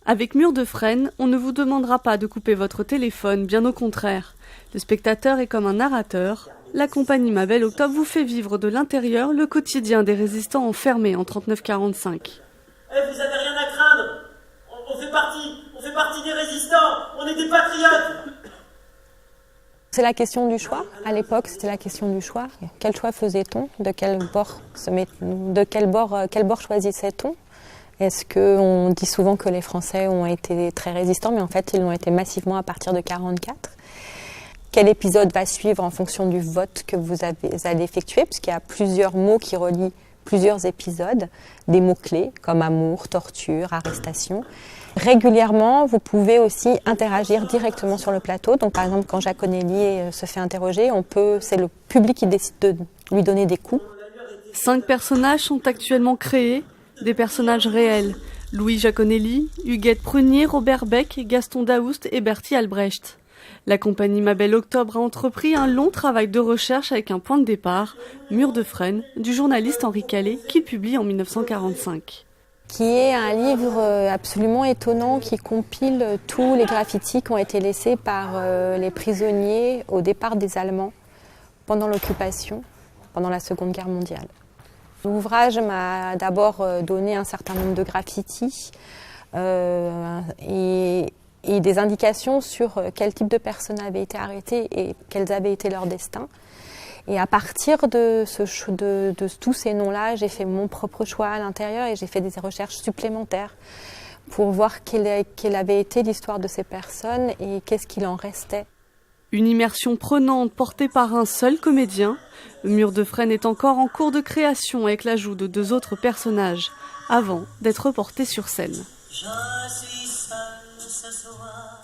Avec Mur de Frêne, on ne vous demandera pas de couper votre téléphone, bien au contraire. Le spectateur est comme un narrateur. La compagnie Ma Belle Octobre vous fait vivre de l'intérieur le quotidien des résistants enfermés en 39-45. Vous avez rien à craindre. On fait partie des résistants. On est des patriotes. C'est la question du choix. À l'époque, c'était la question du choix. Quel choix faisait-on? Quel bord choisissait-on? Est-ce qu'on dit souvent que les Français ont été très résistants, mais en fait, ils l'ont été massivement à partir de 1944. Quel épisode va suivre en fonction du vote que vous allez effectuer? Puisqu'il y a plusieurs mots qui relient plusieurs épisodes, des mots-clés comme amour, torture, arrestation. Régulièrement, vous pouvez aussi interagir directement sur le plateau. Donc, par exemple, quand Giaconelli se fait interroger, c'est le public qui décide de lui donner des coups. 5 personnages sont actuellement créés, des personnages réels. Louis Giaconelli, Huguette Prunier, Robert Beck, Gaston Daoust et Bertie Albrecht. La compagnie Ma Belle Octobre a entrepris un long travail de recherche avec un point de départ, Mur de Frêne, du journaliste Henri Calais, qu'il publie en 1945. Qui est un livre absolument étonnant qui compile tous les graffitis qui ont été laissés par les prisonniers au départ des Allemands pendant l'occupation, pendant la Seconde Guerre mondiale. L'ouvrage m'a d'abord donné un certain nombre de graffitis et des indications sur quel type de personnes avaient été arrêtées et quels avaient été leurs destins. Et à partir de tous ces noms-là, j'ai fait mon propre choix à l'intérieur et j'ai fait des recherches supplémentaires pour voir quelle avait été l'histoire de ces personnes et qu'est-ce qu'il en restait. Une immersion prenante portée par un seul comédien. Mur de Frêne est encore en cours de création avec l'ajout de 2 autres personnages, avant d'être porté sur scène. Je suis seul ce soir.